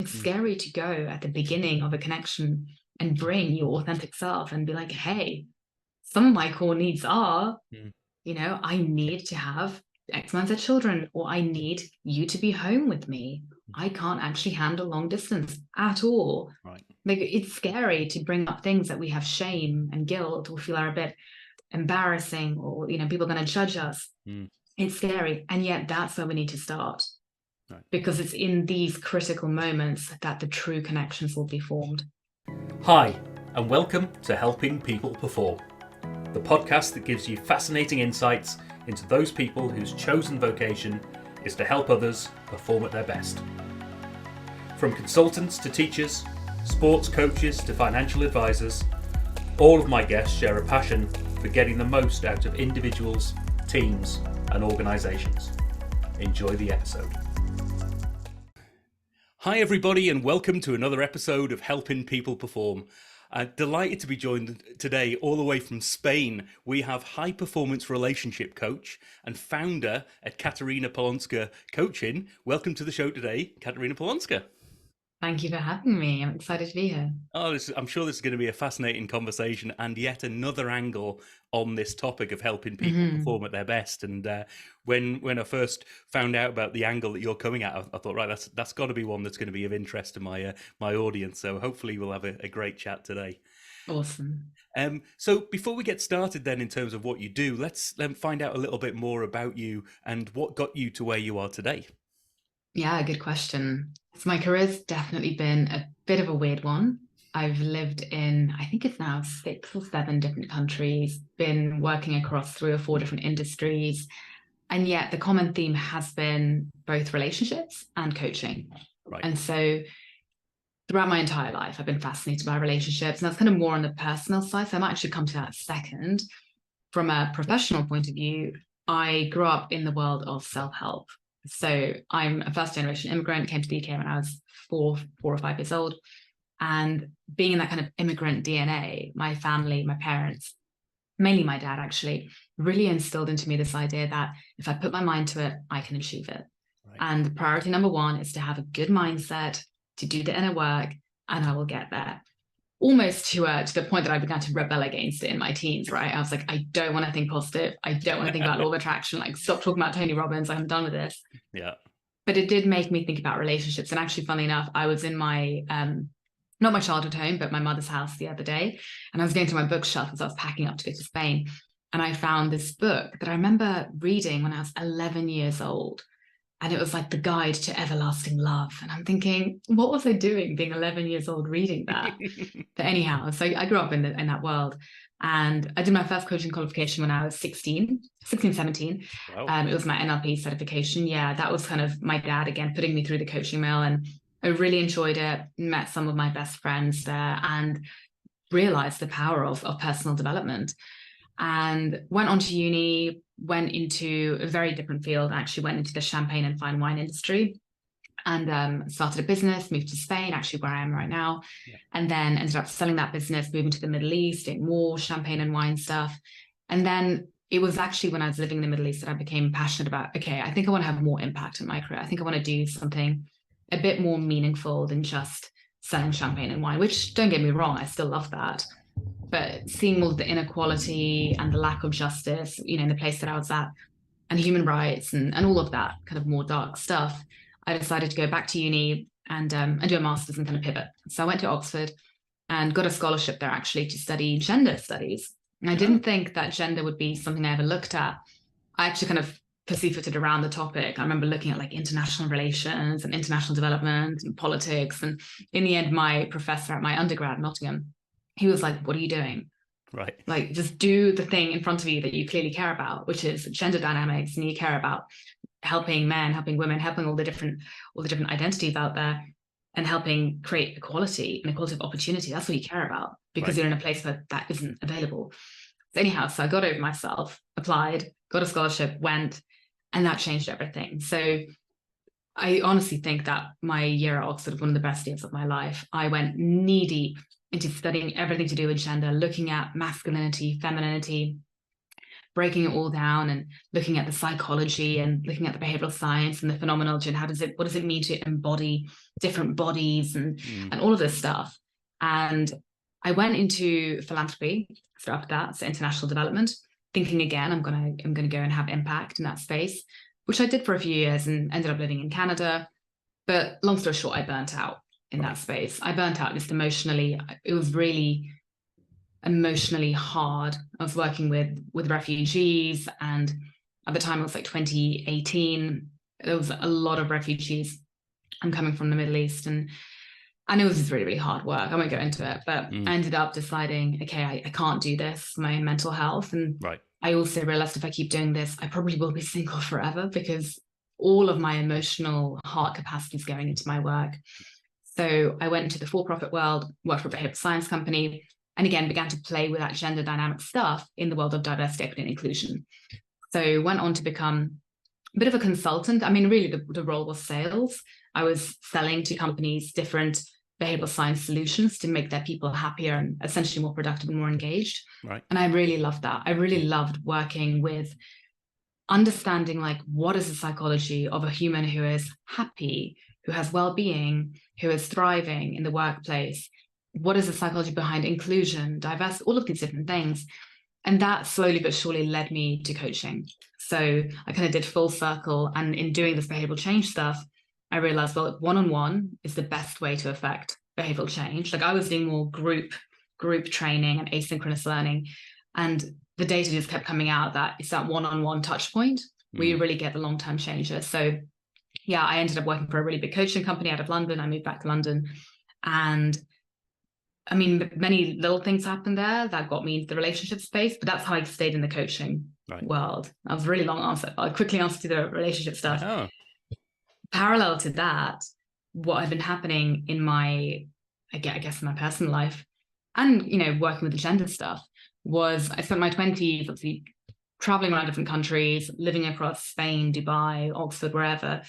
It's scary to go at the beginning of a connection and bring your authentic self and be like, hey, some of my core needs are, I need to have X amount of children, or I need you to be home with me. I can't actually handle long distance at all. Right. Like, it's scary to bring up things that we have shame and guilt or feel are a bit embarrassing, or, people are going to judge us. It's scary. And yet that's where we need to start. Right. Because it's in these critical moments that the true connections will be formed. Hi, and welcome to Helping People Perform, the podcast that gives you fascinating insights into those people whose chosen vocation is to help others perform at their best. From consultants to teachers, sports coaches to financial advisors, all of my guests share a passion for getting the most out of individuals, teams, and organisations. Enjoy the episode. Hi everybody, and welcome to another episode of Helping People Perform. Delighted to be joined today all the way from Spain. We have high performance relationship coach and founder at Katarina Polonska Coaching. Welcome to the show today, Katarina Polonska. Thank you for having me. I'm excited to be here. I'm sure this is going to be a fascinating conversation and yet another angle on this topic of helping people perform at their best. And when I first found out about the angle that you're coming at, I thought, right, that's got to be one that's going to be of interest to my audience. So hopefully we'll have a great chat today. Awesome. So before we get started then in terms of what you do, let's find out a little bit more about you and what got you to where you are today. Yeah, good question. So my career's definitely been a bit of a weird one. I've lived in, I think it's now 6 or 7 different countries, been working across 3 or 4 different industries. And yet the common theme has been both relationships and coaching. Right. And so throughout my entire life, I've been fascinated by relationships. And that's kind of more on the personal side. So I might actually come to that second. From a professional point of view, I grew up in the world of self-help. So I'm a first generation immigrant, came to the UK when I was 4 or 5 years old. And being in that kind of immigrant DNA, my family, my parents, mainly my dad actually, really instilled into me this idea that if I put my mind to it, I can achieve it. Right. And priority number 1 is to have a good mindset, to do the inner work, and I will get there. Almost to the point that I began to rebel against it in my teens, right? I was like, I don't want to think positive. I don't want to think about law of attraction. Like, stop talking about Tony Robbins. I'm done with this. Yeah. But it did make me think about relationships. And actually, funnily enough, I was in my, not my childhood home, but my mother's house the other day. And I was going through my bookshelf as I was packing up to go to Spain. And I found this book that I remember reading when I was 11 years old. And it was like the guide to everlasting love. And I'm thinking, what was I doing being 11 years old reading that? But anyhow, so I grew up in that world. And I did my first coaching qualification when I was 17. Wow. It was my NLP certification. Yeah, that was kind of my dad, again, putting me through the coaching mill. And I really enjoyed it, met some of my best friends there, and realized the power of personal development. And went on to uni, went into a very different field, actually went into the champagne and fine wine industry, and started a business, moved to Spain, actually where I am right now. Yeah. And then ended up selling that business, moving to the Middle East, doing more champagne and wine stuff. And then it was actually when I was living in the Middle East that I became passionate about, okay, I think I want to have more impact in my career. I think I want to do something a bit more meaningful than just selling champagne and wine, which, don't get me wrong, I still love that. But seeing all the inequality and the lack of justice, in the place that I was at, and human rights and all of that kind of more dark stuff, I decided to go back to uni and do a master's and kind of pivot. So I went to Oxford and got a scholarship there actually to study gender studies. And I didn't think that gender would be something I ever looked at. I actually kind of pussyfooted around the topic. I remember looking at like international relations and international development and politics. And in the end, my professor at my undergrad, Nottingham, he was like, what are you doing? Right. Like, just do the thing in front of you that you clearly care about, which is gender dynamics. And you care about helping men, helping women, helping all the different identities out there, and helping create equality and equality of opportunity. That's what you care about, because you're in a place where that isn't available. So anyhow, so I got over myself, applied, got a scholarship, went, and that changed everything. So I honestly think that my year at Oxford was one of the best years of my life. I went knee deep into studying everything to do with gender, looking at masculinity, femininity, breaking it all down and looking at the psychology and looking at the behavioral science and the phenomenology and what does it mean to embody different bodies and all of this stuff. And I went into philanthropy after that, so international development, thinking again, I'm gonna go and have impact in that space, which I did for a few years and ended up living in Canada. But long story short, I burnt out in that space. I burnt out just emotionally. It was really emotionally hard. I was working with refugees, and at the time it was like 2018. There was a lot of refugees. I'm coming from the Middle East, and it was just really, really hard work. I won't go into it, but I ended up deciding, okay, I can't do this for my mental health. And I also realized if I keep doing this, I probably will be single forever, because all of my emotional heart capacity is going into my work. So I went into the for-profit world, worked for a behavioral science company, and again, began to play with that gender dynamic stuff in the world of diversity, equity, and inclusion. So went on to become a bit of a consultant. I mean, really, the role was sales. I was selling to companies different behavioral science solutions to make their people happier and essentially more productive and more engaged. And I really loved that. I really loved working with understanding, like, what is the psychology of a human who is happy, who has well-being, who is thriving in the workplace? What is the psychology behind inclusion, diversity, all of these different things? And that slowly but surely led me to coaching. So I kind of did full circle. And in doing this behavioral change stuff, I realized, well, one-on-one is the best way to affect behavioral change. Like, I was doing more group training and asynchronous learning. And the data just kept coming out that it's that one-on-one touch point where you really get the long-term changes. So yeah, I ended up working for a really big coaching company out of London. I moved back to London, and I mean, many little things happened there that got me into the relationship space, but that's how I stayed in the coaching world. That was a really long answer. I'll quickly answer to the relationship stuff. Parallel to that, what had been happening in my, I guess, in my personal life, and, you know, working with the gender stuff, was I spent my 20s obviously traveling around different countries, living across Spain, Dubai, Oxford, wherever.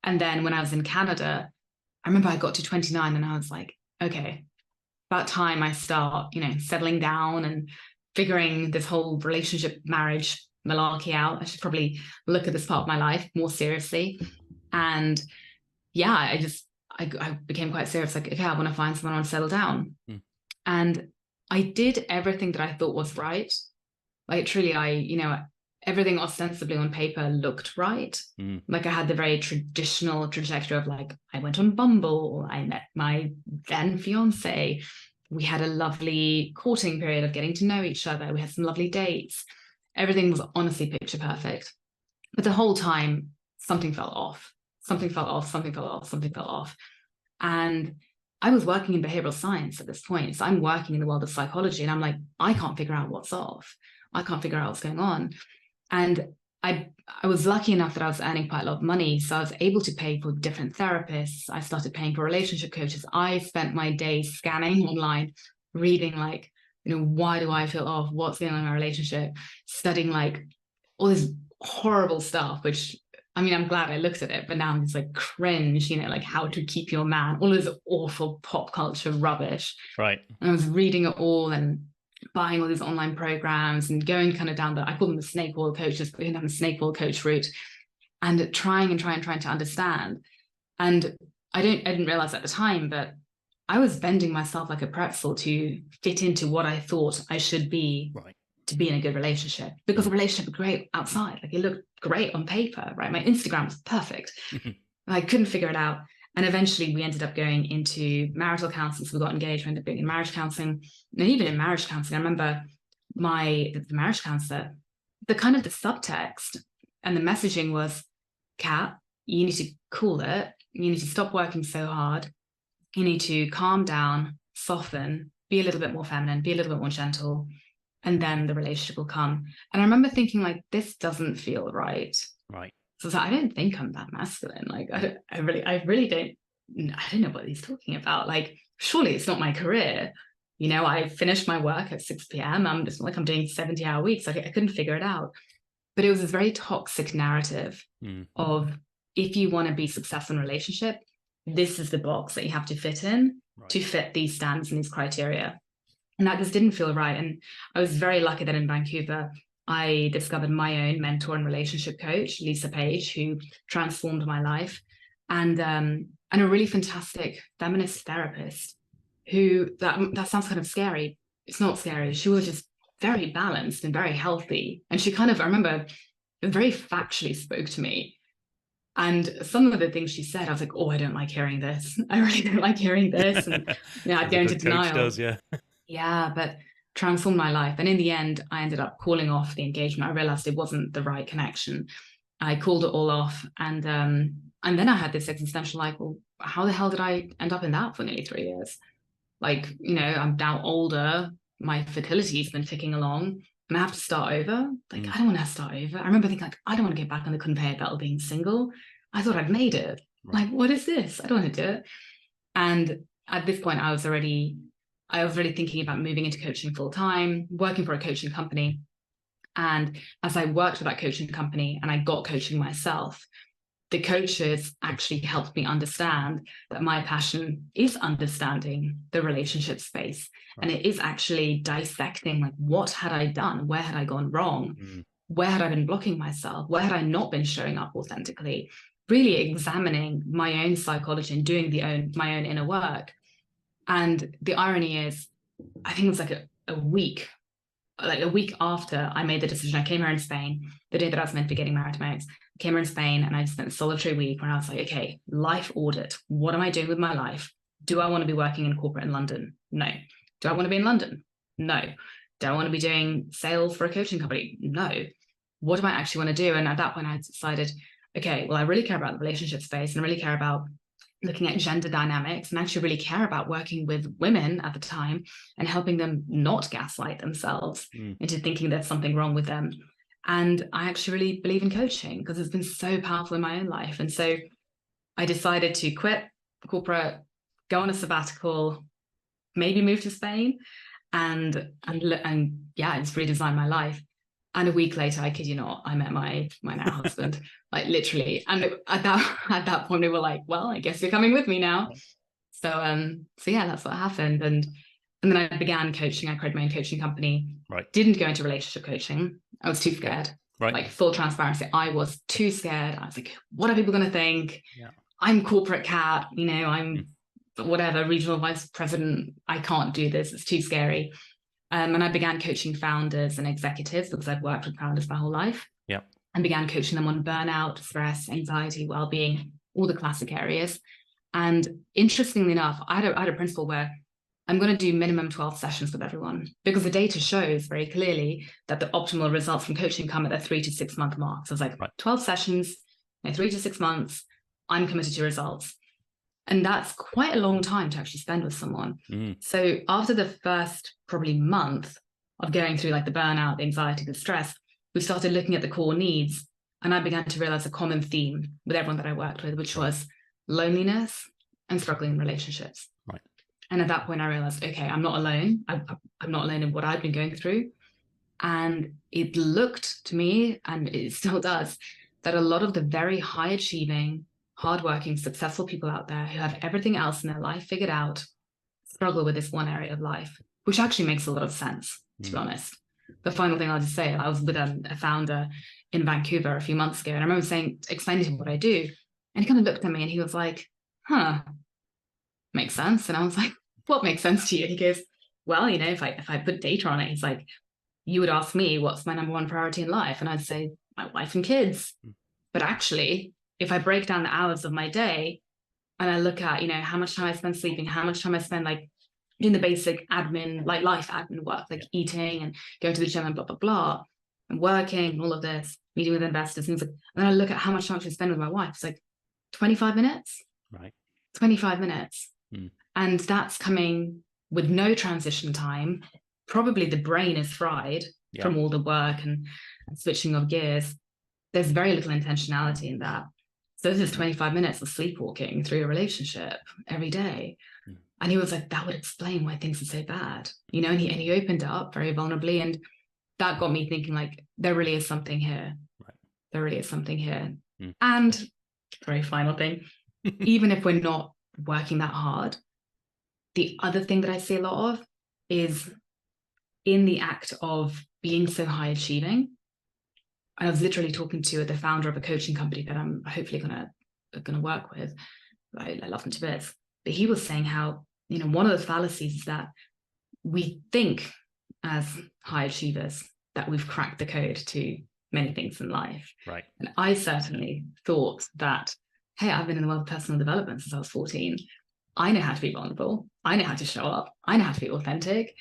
And then when I was in Canada, I remember I got to 29 and I was like, okay, about time I start, you know, settling down and figuring this whole relationship, marriage malarkey out. I should probably look at this part of my life more seriously. And yeah, I became quite serious. Like, okay, I want to find someone, I want to settle down. And I did everything that I thought was right. Like, truly, everything ostensibly on paper looked right. Like, I had the very traditional trajectory of, like, I went on Bumble, I met my then fiance, we had a lovely courting period of getting to know each other, we had some lovely dates. Everything was honestly picture perfect. But the whole time, something fell off. And I was working in behavioral science at this point. So I'm working in the world of psychology, and I'm like, I can't figure out what's off. I can't figure out what's going on. And I was lucky enough that I was earning quite a lot of money. So I was able to pay for different therapists. I started paying for relationship coaches. I spent my days scanning online, reading, like, you know, why do I feel off? What's going on in my relationship? Studying, like, all this horrible stuff, which, I mean, I'm glad I looked at it, but now I'm just like, cringe, you know, like How to Keep Your Man, all this awful pop culture rubbish. And I was reading it all and buying all these online programs and going kind of down I call them the snake oil coaches, but going down the snake oil coach route and trying to understand. And I didn't realize at the time, but I was bending myself like a pretzel to fit into what I thought I should be to be in a good relationship, because a relationship was great outside. Like, it looked great on paper, right? My Instagram was perfect. I couldn't figure it out. And eventually we ended up going into marital counseling. So we got engaged, we ended up being in marriage counseling. And even in marriage counseling, I remember the marriage counselor, the kind of the subtext and the messaging was, Kat, you need to cool it. You need to stop working so hard. You need to calm down, soften, be a little bit more feminine, be a little bit more gentle, and then the relationship will come. And I remember thinking, like, this doesn't feel right. So I was like, I don't think I'm that masculine. Like, I really don't know what he's talking about. Like, surely it's not my career. You know, I finished my work at 6 p.m. I'm just like, I'm doing 70-hour weeks. Like, I couldn't figure it out. But it was this very toxic narrative of, if you want to be successful in a relationship, this is the box that you have to fit in to fit these standards and these criteria. And that just didn't feel right. And I was very lucky that in Vancouver, I discovered my own mentor and relationship coach, Lisa Page, who transformed my life, and a really fantastic feminist therapist who, that sounds kind of scary. It's not scary. She was just very balanced and very healthy. And she kind of, I remember, very factually spoke to me. And some of the things she said, I was like, oh, I don't like hearing this. I really don't like hearing this. And I'd go into denial. Does, yeah. Yeah, but transformed my life. And in the end, I ended up calling off the engagement. I realized it wasn't the right connection. I called it all off. And then I had this existential, like, well, how the hell did I end up in that for nearly 3 years? Like, I'm now older. My fertility's been ticking along. And I have to start over. Like, I don't want to start over. I remember thinking, like, I don't want to get back on the conveyor belt of being single. I thought I'd made it. Right. Like, what is this? I don't want to do it. And at this point, I was already thinking about moving into coaching full time, working for a coaching company. And as I worked for that coaching company and I got coaching myself, the coaches actually helped me understand that my passion is understanding the relationship space. Right. And it is actually dissecting, like, what had I done? Where had I gone wrong? Where had I been blocking myself? Where had I not been showing up authentically? Really examining my own psychology and doing my own inner work. And the irony is, I think it was like a week after I made the decision. I came here in Spain, the day that I was meant to be getting married to my ex. I came here in Spain and I spent a solitary week where I was like, okay, life audit. What am I doing with my life? Do I want to be working in corporate in London? No. Do I want to be in London? No. Do I want to be doing sales for a coaching company? No. What do I actually want to do? And at that point, I decided, okay, well, I really care about the relationship space and I really care about looking at gender dynamics, and actually really care about working with women at the time and helping them not gaslight themselves into thinking there's something wrong with them. And I actually really believe in coaching because it's been so powerful in my own life. And so I decided to quit corporate, go on a sabbatical, maybe move to Spain, and yeah, just redesign my life. And a week later, I kid you not, I met my now husband, like literally. And at that point, we were like, well, I guess you're coming with me now. So yeah, that's what happened. And then I began coaching. I created my own coaching company. Right. Didn't go into relationship coaching. I was too scared. Right. Like, full transparency, I was too scared. I was like, what are people going to think? Yeah. I'm corporate cat, I'm whatever, regional vice president. I can't do this. It's too scary. And I began coaching founders and executives because I've worked with founders my whole life. Yeah. And began coaching them on burnout, stress, anxiety, well-being, all the classic areas. And interestingly enough, I had a principle where I'm going to do minimum 12 sessions with everyone because the data shows very clearly that the optimal results from coaching come at the 3 to 6 month mark. So it's like 12 sessions, 3 to 6 months, I'm committed to results. And that's quite a long time to actually spend with someone. So after the first probably month of going through like the burnout, the anxiety, the stress, we started looking at the core needs. And I began to realize a common theme with everyone that I worked with, which was loneliness and struggling in relationships. Right. And at that point, I realized, okay, I'm not alone. I'm not alone in what I've been going through. And it looked to me, and it still does, that a lot of the very high achieving, hardworking, successful people out there who have everything else in their life figured out struggle with this one area of life, which actually makes a lot of sense, to be honest. The final thing I'll just say, I was with a founder in Vancouver a few months ago, and I remember explaining to him what I do, and he kind of looked at me and he was like, makes sense. And I was like, what makes sense to you? And he goes, well, if I put data on it, he's like, you would ask me what's my number one priority in life, and I'd say my wife and kids. But actually, if I break down the hours of my day and I look at, how much time I spend sleeping, how much time I spend like doing the basic admin, like life admin work, like eating and going to the gym and blah, blah, blah, and working and all of this, meeting with investors, things like, and then I look at how much time I spend with my wife. It's like 25 minutes, right? 25 minutes. And that's coming with no transition time. Probably the brain is fried from all the work and switching of gears. There's very little intentionality in that. So this is 25 minutes of sleepwalking through a relationship every day. And he was like, that would explain why things are so bad, and he opened up very vulnerably. And that got me thinking, like, there really is something here. Right. There really is something here. And very final thing, even if we're not working that hard, the other thing that I see a lot of is in the act of being so high achieving, I was literally talking to the founder of a coaching company that I'm hopefully gonna work with. I love him to bits. But he was saying how, one of the fallacies is that we think as high achievers that we've cracked the code to many things in life. Right. And I certainly thought that, hey, I've been in the world of personal development since I was 14. I know how to be vulnerable. I know how to show up. I know how to be authentic.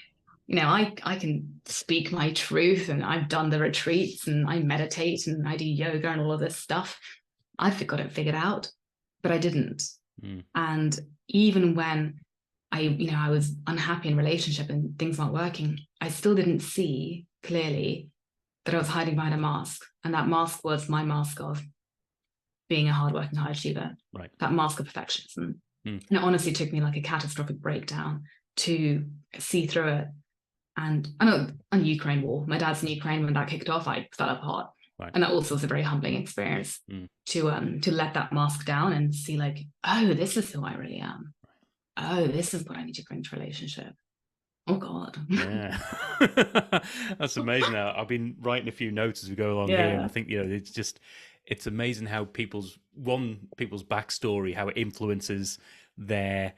I can speak my truth, and I've done the retreats, and I meditate, and I do yoga and all of this stuff. I've got it figured out, but I didn't. And even when I was unhappy in relationship and things weren't working, I still didn't see clearly that I was hiding behind a mask. And that mask was my mask of being a hardworking high achiever, right. That mask of perfectionism. And it honestly took me like a catastrophic breakdown to see through it. And I know on the Ukraine war, my dad's in Ukraine, when that kicked off, I fell apart. Right. And that also was a very humbling experience to let that mask down and see like, oh, this is who I really am. Oh, this is what I need to bring to relationship. Oh God. Yeah. That's amazing. Now, I've been writing a few notes as we go along here, and I think, it's amazing how people's backstory, how it influences that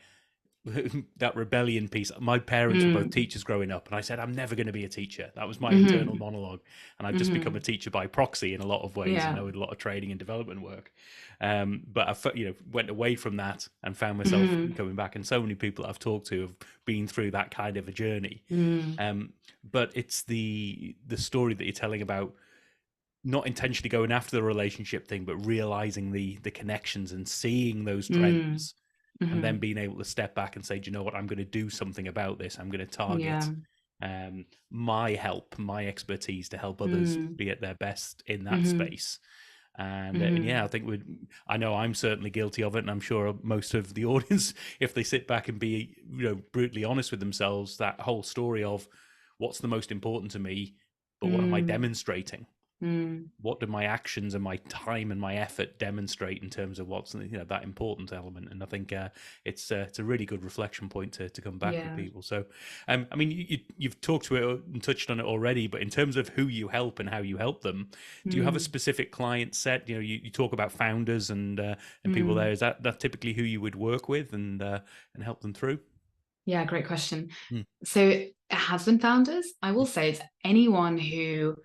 rebellion piece. My parents were both teachers growing up, and I said, I'm never going to be a teacher. That was my internal monologue. And I've just become a teacher by proxy in a lot of ways, with a lot of training and development work. But I, went away from that and found myself coming back. And so many people I've talked to have been through that kind of a journey. But it's the story that you're telling about not intentionally going after the relationship thing, but realizing the connections and seeing those trends. And then being able to step back and say, do you know what, I'm going to do something about this. I'm going to target my help, my expertise to help others be at their best in that space. And I think I know I'm certainly guilty of it, and I'm sure most of the audience, if they sit back and be brutally honest with themselves, that whole story of what's the most important to me, but what am I demonstrating? What do my actions and my time and my effort demonstrate in terms of what's that important element? And I think it's a really good reflection point to come back with people. So I mean, you've talked to it and touched on it already, but in terms of who you help and how you help them, do you have a specific client set? You talk about founders and people there. Is that typically who you would work with and help them through? Yeah, great question. So it has been founders. I will say it's anyone who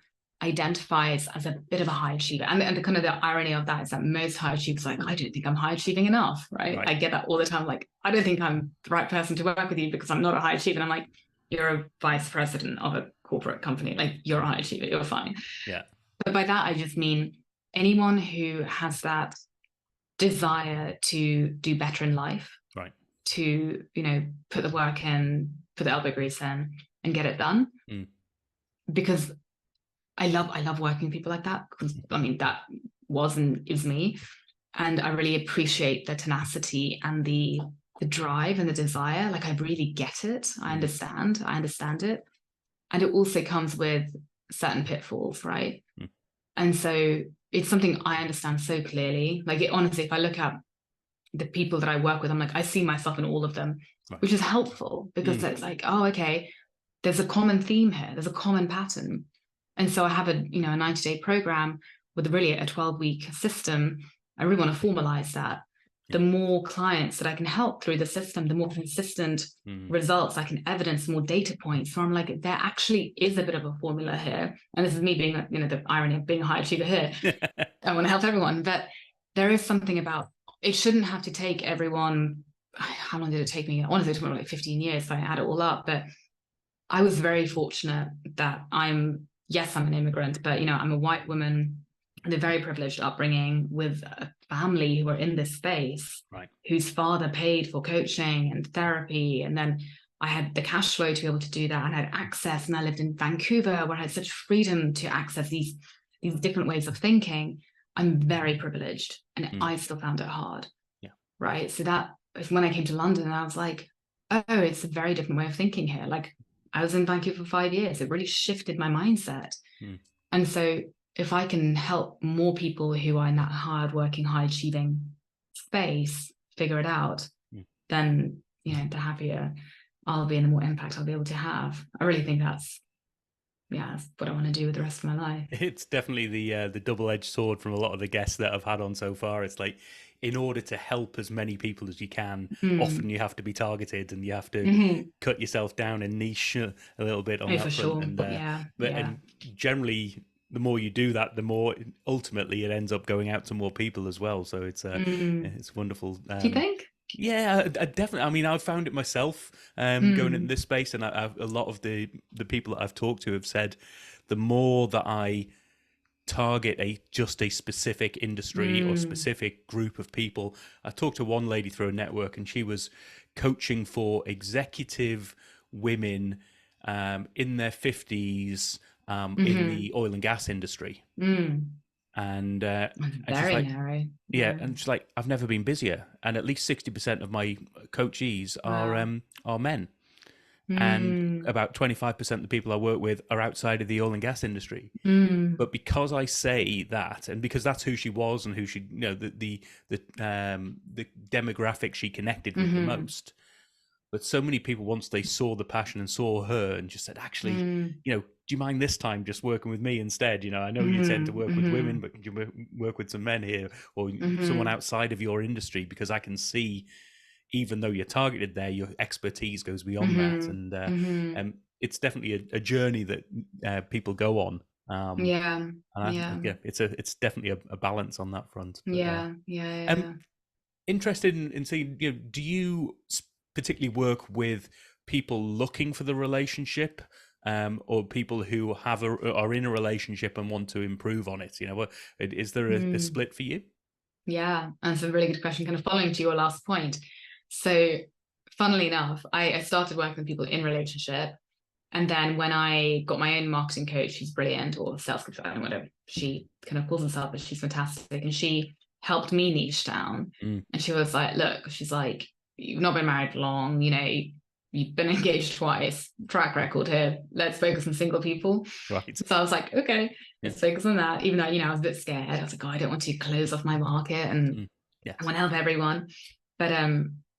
identifies as a bit of a high achiever. And the kind of the irony of that is that most high achievers are like, I don't think I'm high achieving enough, right? I get that all the time. Like, I don't think I'm the right person to work with you because I'm not a high achiever. And I'm like, you're a vice president of a corporate company. Like, you're a high achiever, you're fine. Yeah. But by that, I just mean anyone who has that desire to do better in life, right? To, put the work in, put the elbow grease in and get it done. Because I love working with people like that, because that was and is me. And I really appreciate the tenacity and the drive and the desire. Like, I really get it. I understand it. And it also comes with certain pitfalls, right? And so it's something I understand so clearly. Like, honestly, if I look at the people that I work with, I'm like, I see myself in all of them, which is helpful because it's like, oh, okay, there's a common theme here. There's a common pattern. And so I have a 90-day program with really a 12-week system. I really want to formalize that. The more clients that I can help through the system, the more consistent results I can evidence, more data points. So I'm like, there actually is a bit of a formula here. And this is me being, the irony of being a high achiever here. I want to help everyone. But there is something about, it shouldn't have to take everyone. How long did it take me? I want to say it took me like 15 years if I add it all up. But I was very fortunate that I'm an immigrant, but I'm a white woman with a very privileged upbringing with a family who are in this space, whose father paid for coaching and therapy. And then I had the cash flow to be able to do that, and I had access, and I lived in Vancouver where I had such freedom to access these different ways of thinking. I'm very privileged, and I still found it hard. Right. So that was when I came to London, and I was like, oh, it's a very different way of thinking here. Like, I was in Vancouver for 5 years. It really shifted my mindset. And so if I can help more people who are in that hard-working, high-achieving space figure it out, then, the happier I'll be and the more impact I'll be able to have. I really think that's that's what I want to do with the rest of my life. It's definitely the double-edged sword from a lot of the guests that I've had on so far. It's like, in order to help as many people as you can, often you have to be targeted and you have to Mm-hmm. cut yourself down and niche a little bit on Oh, that for front. sure. And Yeah, but yeah. and generally, the more you do that, the more ultimately it ends up going out to more people as well. So it's wonderful. Do you think? Yeah, I definitely. I mean, I've found it myself going in Mm. this space, and a lot of the people that I've talked to have said the more that I target just a specific industry or Mm. specific group of people. I talked to one lady through a network, and she was coaching for executive women in their 50s in Mm-hmm. the oil and gas industry, Mm. and she's Very like, narrow. yeah, Yeah. and she's like, I've never been busier, and at least 60% of my coachees Wow. are men, and Mm. about 25% of the people I work with are outside of the oil and gas industry. Mm. But because I say that, and because that's who she was and who she, the demographic she connected with the Mm-hmm. most. But so many people, once they saw the passion and saw her, and just said, actually, Mm. do you mind this time just working with me instead? I know you tend to Mm-hmm. work with women, Mm-hmm. but could you work with some men here, or someone Mm-hmm. outside of your industry? Because I can see, even though you're targeted there, your expertise goes beyond that, Mm-hmm. and Mm-hmm. it's definitely a journey that people go on. Yeah. And Yeah. yeah, it's definitely a balance on that front. But Yeah. Yeah. um, Yeah. interested in seeing, do you particularly work with people looking for the relationship, or people who are in a relationship and want to improve on it? Is there a Mm. split for you? Yeah, and it's a really good question, kind of following to your last point. So, funnily enough, I started working with people in relationship, and then when I got my own marketing coach, she's brilliant, or sales coach, I don't know, whatever she kind of calls herself, but she's fantastic, and she helped me niche down. Mm, And she was like, "Look, she's like, you've not been married long, you've been engaged twice, track record here. Let's focus on single people." right. So I was like, okay, Yeah. let's focus on that. Even though, I was a bit scared. I was like, oh, I don't want to close off my market and Mm, I yes. want to help everyone. But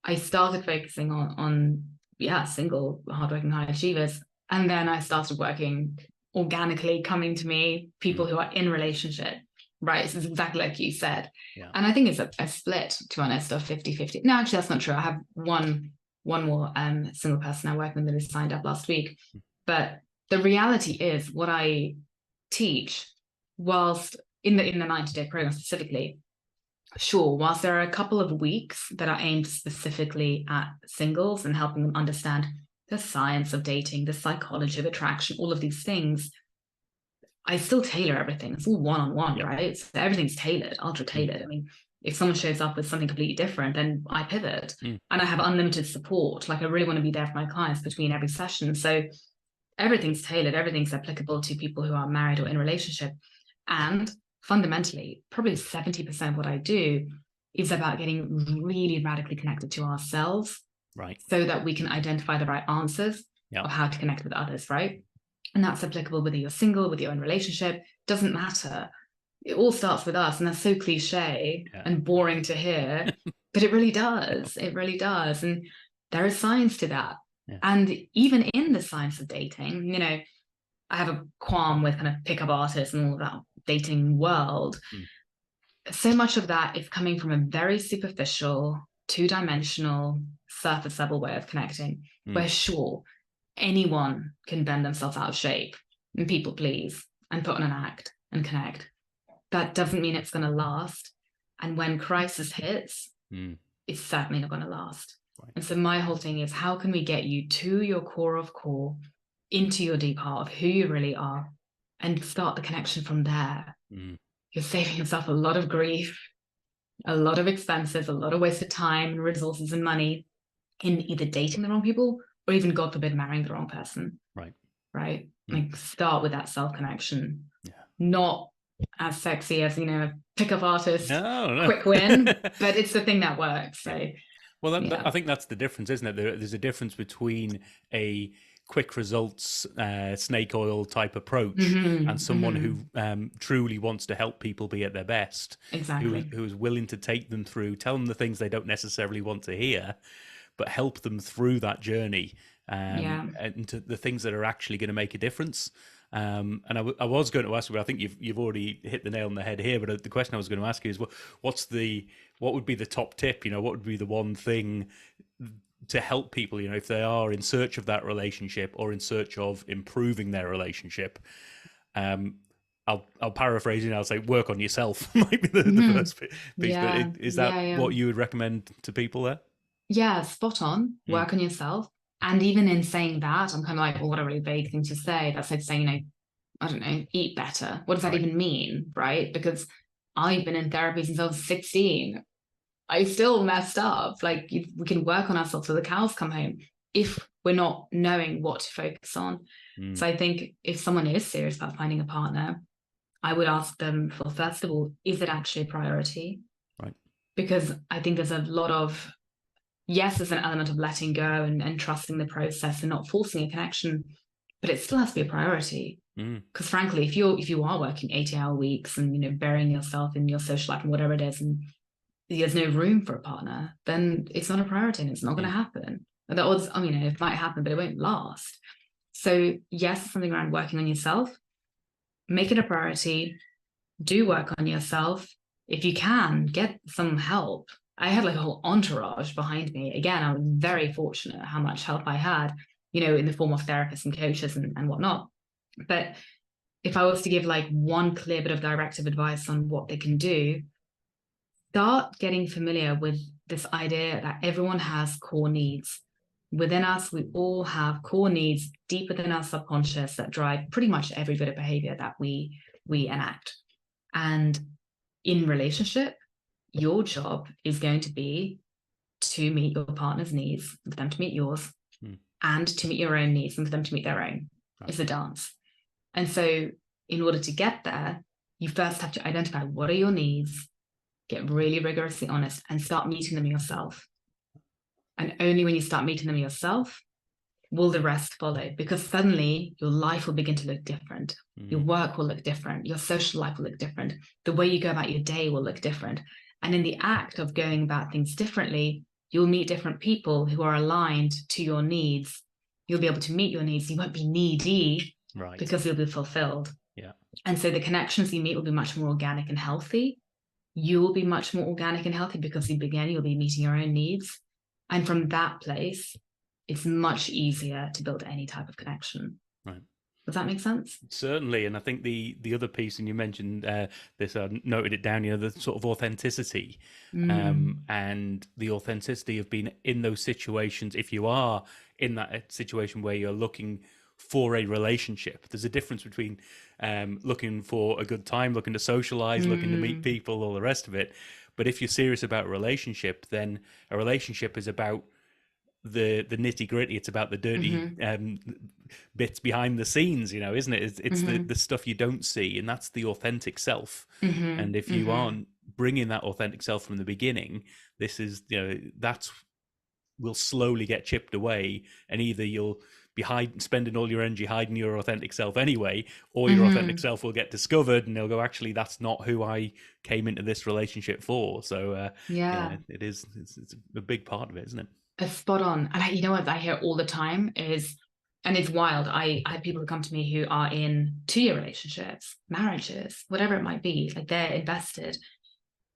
I started focusing on single, hardworking high achievers. And then I started working organically, coming to me, people Mm, who are in relationship. Right. It's exactly like you said. yeah. And I think it's a split, to be honest, of 50-50. No, actually, that's not true. I have one more single person I work with that has signed up last week. But the reality is what I teach, whilst in the 90-day program specifically, sure, whilst there are a couple of weeks that are aimed specifically at singles and helping them understand the science of dating, the psychology of attraction, all of these things, I still tailor everything. It's all one-on-one, Yep. right? So everything's tailored, ultra Mm, tailored. I mean, if someone shows up with something completely different, then I pivot mm, and I have unlimited support. Like I really want to be there for my clients between every session. So everything's tailored, everything's applicable to people who are married or in a relationship. And fundamentally, probably 70% of what I do is about getting really radically connected to ourselves right. so that we can identify the right answers Yeah. of how to connect with others, right? And that's applicable whether you're single, with your own relationship, doesn't matter. It all starts with us. And that's so cliche Yeah. and boring to hear, but it really does. It really does. And there is science to that. Yeah. And even in the science of dating, I have a qualm with kind of pickup artists and all of that dating world. Mm, So much of that is coming from a very superficial, two-dimensional, surface level way of connecting, mm, where sure, anyone can bend themselves out of shape and people please and put on an act and connect. That doesn't mean it's going to last. And when crisis hits, mm, it's certainly not going to last. right. And so my whole thing is, how can we get you to your core of core, into your deep heart of who you really are, and start the connection from there? Mm, You're saving yourself a lot of grief, a lot of expenses, a lot of wasted time and resources and money in either dating the wrong people or even, God forbid, marrying the wrong person. right. Right? Mm, Like start with that self-connection. yeah. Not as sexy as, a pickup artist, No. quick win, but it's the thing that works. Yeah. So Well, yeah. I think that's the difference, isn't it? There's a difference between a quick results, snake oil type approach, and someone who truly wants to help people be at their best, Exactly. who is willing to take them through, tell them the things they don't necessarily want to hear, but help them through that journey, Yeah. and to the things that are actually going to make a difference. And I was going to ask you, but I think you've already hit the nail on the head here. But the question I was going to ask you is, what would be the top tip? What would be the one thing to help people? If they are in search of that relationship or in search of improving their relationship. I'll paraphrase it. I'll say work on yourself might be the first piece. Yeah. But is that Yeah. what you would recommend to people there? Yeah, spot on. Work on yourself. And even in saying that, I'm kind of like, well, what a really vague thing to say. That's like saying, I don't know, eat better. What does that even mean? Right? Because I've been in therapy since I was 16. I still messed up. Like we can work on ourselves till the cows come home if we're not knowing what to focus on. So I think if someone is serious about finding a partner, I would ask them for, first of all, is it actually a priority? Right. Because I think there's a lot of, yes, there's an element of letting go and trusting the process and not forcing a connection, but it still has to be a priority. Because frankly, if you are working 80-hour weeks and burying yourself in your social life and whatever it is, and there's no room for a partner, then it's not a priority and it's not going to happen. The odds, it might happen, but it won't last. So yes, something around working on yourself, make it a priority, do work on yourself. If you can, get some help. I had like a whole entourage behind me. Again, I was very fortunate how much help I had, in the form of therapists and coaches and whatnot. But if I was to give like one clear bit of directive advice on what they can do, start getting familiar with this idea that everyone has core needs. Within us, we all have core needs deep within our subconscious that drive pretty much every bit of behavior that we enact. And in relationship, your job is going to be to meet your partner's needs, for them to meet yours, and to meet your own needs and for them to meet their own. Right. It's a dance. And so in order to get there, you first have to identify what are your needs, get really rigorously honest, and start meeting them yourself. And only when you start meeting them yourself will the rest follow, because suddenly your life will begin to look different. Your work will look different. Your social life will look different. The way you go about your day will look different. And in the act of going about things differently, you'll meet different people who are aligned to your needs. You'll be able to meet your needs. You won't be needy, right, because you'll be fulfilled. Yeah. And so the connections you meet will be much more organic and healthy. You will be much more organic and healthy because you'll be meeting your own needs. And from that place, it's much easier to build any type of connection. Right. Does that make sense? Certainly. And I think the other piece, and you mentioned this, I noted it down, the sort of authenticity and the authenticity of being in those situations. If you are in that situation where you're looking for a relationship, there's a difference between looking for a good time, looking to socialize, looking to meet people, all the rest of it. But if you're serious about a relationship, then a relationship is about the nitty gritty. It's about the dirty bits behind the scenes, isn't it? It's the stuff you don't see, and that's the authentic self. And if you aren't bringing that authentic self from the beginning, this is, that's will slowly get chipped away, and either you'll be spending all your energy hiding your authentic self anyway, or your authentic self will get discovered and they'll go, actually, that's not who I came into this relationship for. So it's a big part of it, isn't it? It's spot on. And what I hear all the time is, and it's wild, I have people who come to me who are in 2-year relationships, marriages, whatever it might be, like they're invested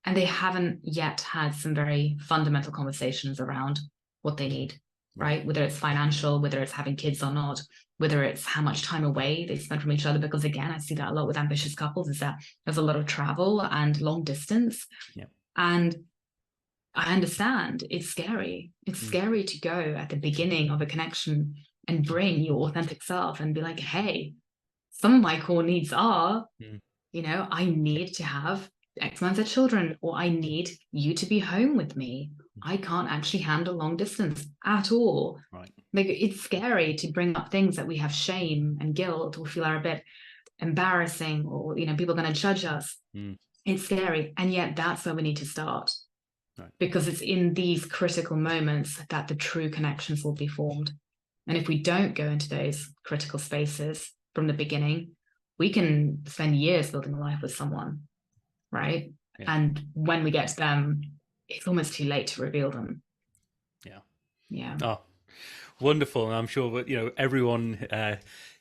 and they haven't yet had some very fundamental conversations around what they need. Right? Whether it's financial, whether it's having kids or not, whether it's how much time away they spend from each other. Because again, I see that a lot with ambitious couples, is that there's a lot of travel and long distance. Yeah. And I understand it's scary. It's scary to go at the beginning of a connection and bring your authentic self and be like, hey, some of my core needs are, I need to have X amount of children, or I need you to be home with me. I can't actually handle long distance at all. Right. Like, it's scary to bring up things that we have shame and guilt or feel are a bit embarrassing, or, people are going to judge us. It's scary. And yet that's where we need to start. Right. Because it's in these critical moments that the true connections will be formed. And if we don't go into those critical spaces from the beginning, we can spend years building a life with someone. Right. Yeah. And when we get to them, it's almost too late to reveal them. Yeah. Yeah. Oh, wonderful. And I'm sure that, everyone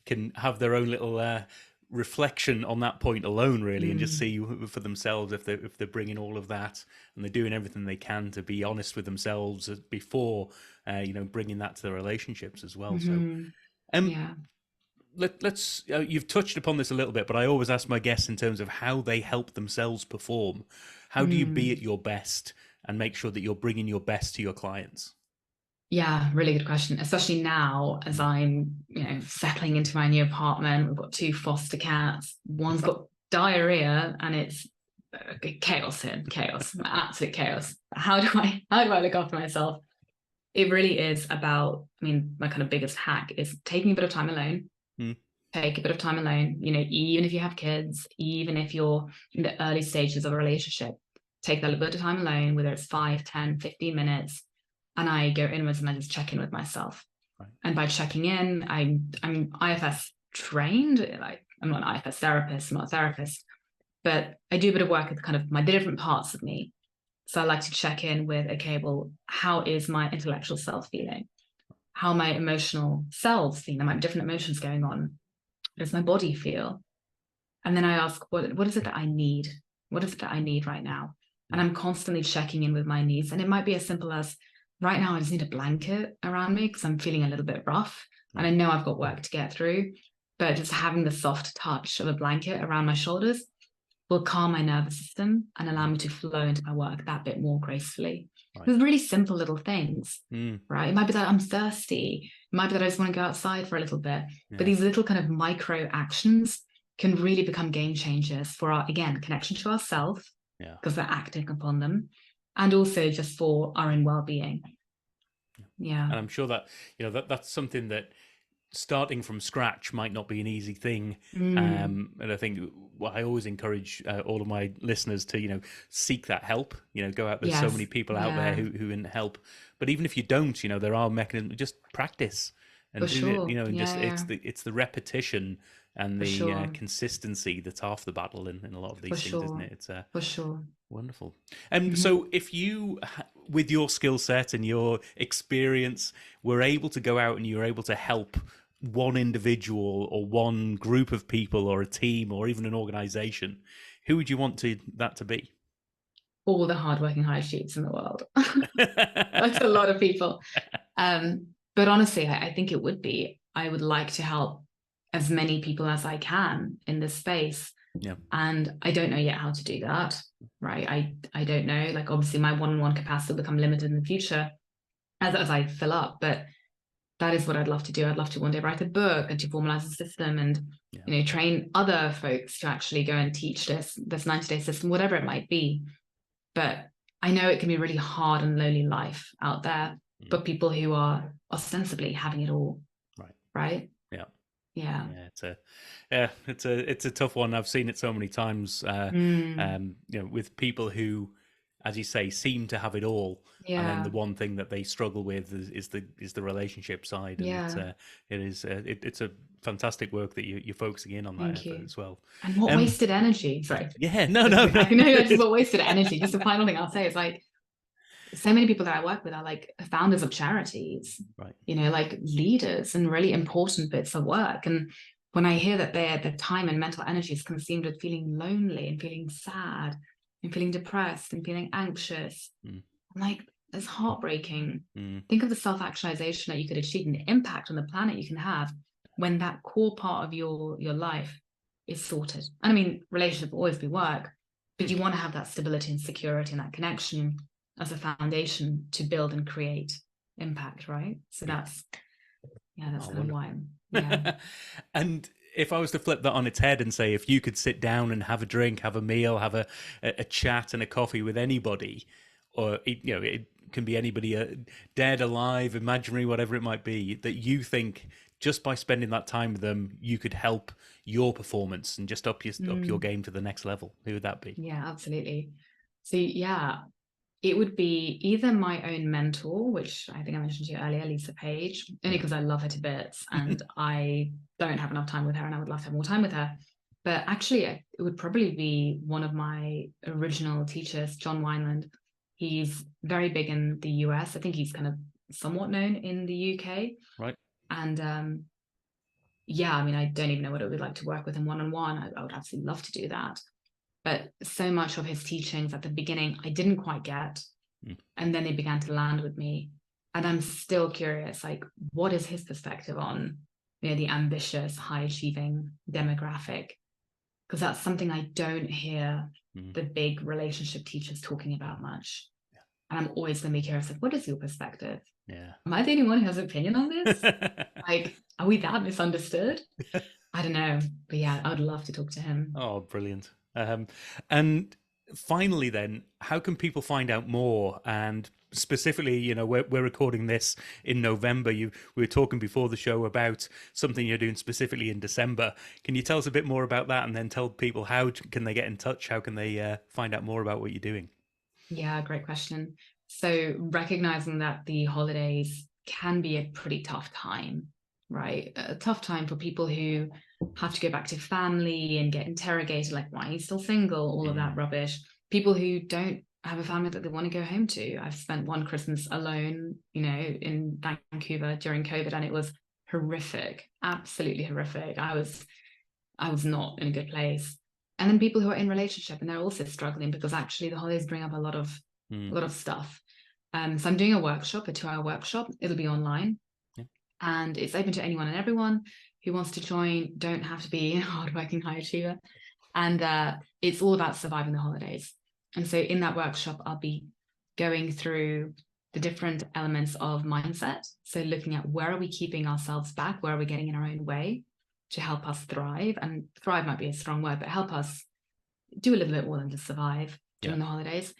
can have their own little reflection on that point alone, really, and just see for themselves if they're bringing all of that and they're doing everything they can to be honest with themselves before bringing that to their relationships as well. So Yeah. let's you've touched upon this a little bit, but I always ask my guests in terms of how they help themselves perform. How do you be at your best and make sure that you're bringing your best to your clients? Yeah, really good question. Especially now as I'm, settling into my new apartment. We've got 2 foster cats. One's got diarrhea and it's chaos here, chaos, absolute chaos. How do I look after myself? It really is about, my kind of biggest hack is taking a bit of time alone. Take a bit of time alone, even if you have kids, even if you're in the early stages of a relationship, take that little bit of time alone, whether it's 5, 10, 15 minutes. And I go inwards and I just check in with myself. Right. And by checking in, I'm IFS trained. Like, I'm not an IFS therapist, I'm not a therapist, but I do a bit of work with kind of the different parts of me. So I like to check in with, okay, well, how is my intellectual self feeling? How are my emotional selves feeling? There might be different emotions going on. How does my body feel? And then I ask, what is it that I need? What is it that I need right now? And I'm constantly checking in with my needs. And it might be as simple as, right now, I just need a blanket around me because I'm feeling a little bit rough. And I know I've got work to get through, but just having the soft touch of a blanket around my shoulders will calm my nervous system and allow me to flow into my work that bit more gracefully. Right. There's really simple little things, right? It might be that I'm thirsty. It might be that I just want to go outside for a little bit. But these little kind of micro actions can really become game changers for our, again, connection to ourselves, because we're acting upon them, and also just for our own well-being. Yeah. And I'm sure that, that's something that starting from scratch might not be an easy thing. And I think what I always encourage all of my listeners to, seek that help, go out. There's so many people out there who can help. But even if you don't, there are mechanisms, just practice and do it, and it's the repetition and the consistency that's half the battle in a lot of these things, isn't it? It's for sure. Wonderful. So if you, with your skill set and your experience, were able to go out and you're able to help one individual or one group of people or a team or even an organization, who would you want that to be? All the hardworking high sheets in the world. That's a lot of people. But honestly, I think it would be, I would like to help as many people as I can in this space. Yeah. And I don't know yet how to do that, right? I don't know. Like, obviously my one-on-one capacity will become limited in the future as I fill up, but that is what I'd love to do. I'd love to one day write a book and to formalize a system and, train other folks to actually go and teach this 90-day system, whatever it might be. But I know it can be a really hard and lonely life out there for people who are ostensibly having it all. Right? Yeah. It's a tough one. I've seen it so many times. With people who, as you say, seem to have it all, and then the one thing that they struggle with is the relationship side. And it's a fantastic work that you're focusing in on that effort as well. And what wasted energy? Sorry. Yeah. No. I know that's just what wasted energy. Just the final thing I'll say is, like, so many people that I work with are like founders of charities, right? Like leaders and really important bits of work. And when I hear that their time and mental energy is consumed with feeling lonely and feeling sad and feeling depressed and feeling anxious, I'm like, that's heartbreaking. Think of the self-actualization that you could achieve and the impact on the planet you can have when that core part of your life is sorted. And I mean, relationship will always be work, but you want to have that stability and security and that connection as a foundation to build and create impact, right? So that's kind of why I'm, And if I was to flip that on its head and say, if you could sit down and have a drink, have a meal, have a chat and a coffee with anybody, or it can be anybody, dead, alive, imaginary, whatever it might be, that you think just by spending that time with them, you could help your performance and just up your game to the next level, who would that be? Yeah, absolutely. So it would be either my own mentor, which I think I mentioned to you earlier, Lisa Page, only because I love her to bits and I don't have enough time with her and I would love to have more time with her. But actually, it would probably be one of my original teachers, John Wineland. He's very big in the US. I think he's kind of somewhat known in the UK. Right. And yeah, I mean, I don't even know what it would be like to work with him one-on-one. I would absolutely love to do that. But so much of his teachings at the beginning, I didn't quite get. And then they began to land with me. And I'm still curious, like, what is his perspective on, the ambitious, high-achieving demographic? Because that's something I don't hear the big relationship teachers talking about much. Yeah. And I'm always going to be curious, like, what is your perspective? Yeah. Am I the only one who has an opinion on this? Like, are we that misunderstood? I don't know. But yeah, I would love to talk to him. Oh, brilliant. And finally then, how can people find out more? And specifically, we're recording this in November. We were talking before the show about something you're doing specifically in December. Can you tell us a bit more about that, and then tell people how can they get in touch? How can they find out more about what you're doing? Yeah, great question. So recognizing that the holidays can be a pretty tough time, right? A tough time for people who have to go back to family and get interrogated, like, why are you still single? All of that rubbish. People who don't have a family that they want to go home to. I've spent one Christmas alone, in Vancouver during COVID, and it was horrific, absolutely horrific. I was not in a good place. And then people who are in relationship and they're also struggling because actually the holidays bring up a lot of stuff. So I'm doing a workshop, a 2-hour workshop. It'll be online, and it's open to anyone and everyone who wants to join. Don't have to be a hardworking high achiever. And it's all about surviving the holidays. And so in that workshop, I'll be going through the different elements of mindset. So looking at where are we keeping ourselves back? Where are we getting in our own way to help us thrive? And thrive might be a strong word, but help us do a little bit more than just survive during the holidays.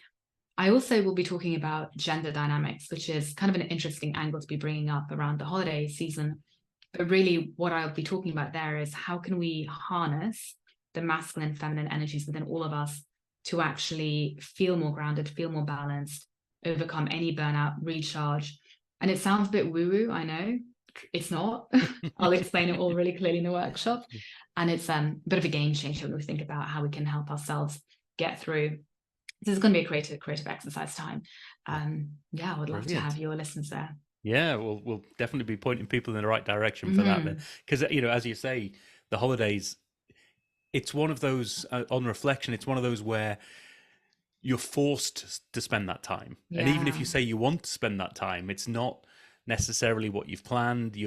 I also will be talking about gender dynamics, which is kind of an interesting angle to be bringing up around the holiday season. But really what I'll be talking about there is how can we harness the masculine, feminine energies within all of us to actually feel more grounded, feel more balanced, overcome any burnout, recharge. And it sounds a bit woo-woo, I know. It's not. I'll explain it all really clearly in the workshop. And it's a bit of a game changer when we think about how we can help ourselves get through. This is going to be a creative exercise time. I would love to have your listeners there. Yeah, we'll definitely be pointing people in the right direction for that. Because, as you say, the holidays, it's one of those, on reflection, it's one of those where you're forced to spend that time. Yeah. And even if you say you want to spend that time, it's not necessarily what you've planned.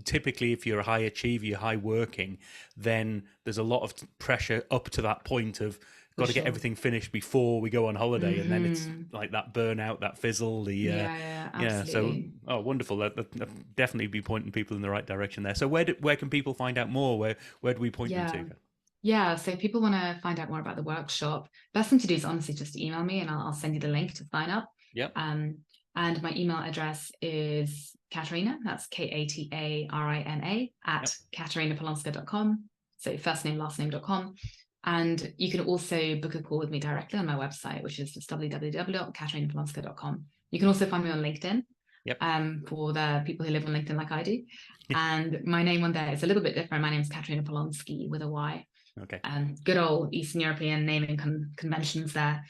Typically, if you're a high achiever, you're high working, then there's a lot of pressure up to that point of got to get everything finished before we go on holiday, and then it's like that burnout, that fizzle. Absolutely. So wonderful. That definitely be pointing people in the right direction there. So where can people find out more? Where do we point them to? Yeah, so if people want to find out more about the workshop, best thing to do is honestly just email me and I'll send you the link to sign up. Yep. And my email address is Katarina, that's Katarina at katarinapolonska.com. So first name, last name.com. And you can also book a call with me directly on my website, which is just www.katarinapolonska.com. You can also find me on LinkedIn. Yep. For the people who live on LinkedIn like I do. And my name on there is a little bit different. My name is Katarina Polonski with a Y. Okay. Good old Eastern European naming conventions there.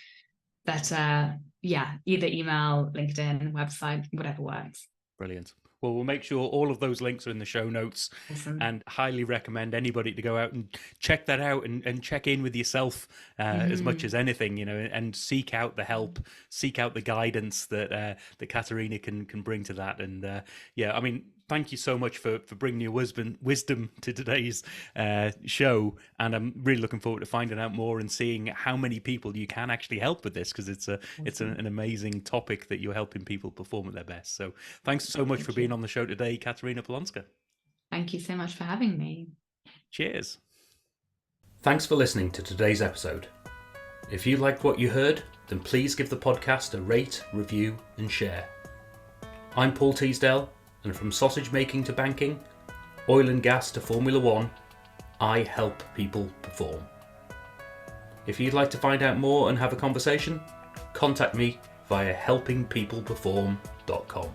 But either email, LinkedIn, website, whatever works. Brilliant. Well, we'll make sure all of those links are in the show notes. Awesome. And highly recommend anybody to go out and check that out and check in with yourself as much as anything, and seek out the help, seek out the guidance that Katarina can bring to that. And thank you so much for bringing your wisdom to today's show. And I'm really looking forward to finding out more and seeing how many people you can actually help with this, because it's an amazing topic that you're helping people perform at their best. So thanks so much for being on the show today, Katarina Polonska. Thank you so much for having me. Cheers. Thanks for listening to today's episode. If you liked what you heard, then please give the podcast a rate, review, and share. I'm Paul Teasdale. And from sausage making to banking, oil and gas to Formula One, I help people perform. If you'd like to find out more and have a conversation, contact me via helpingpeopleperform.com.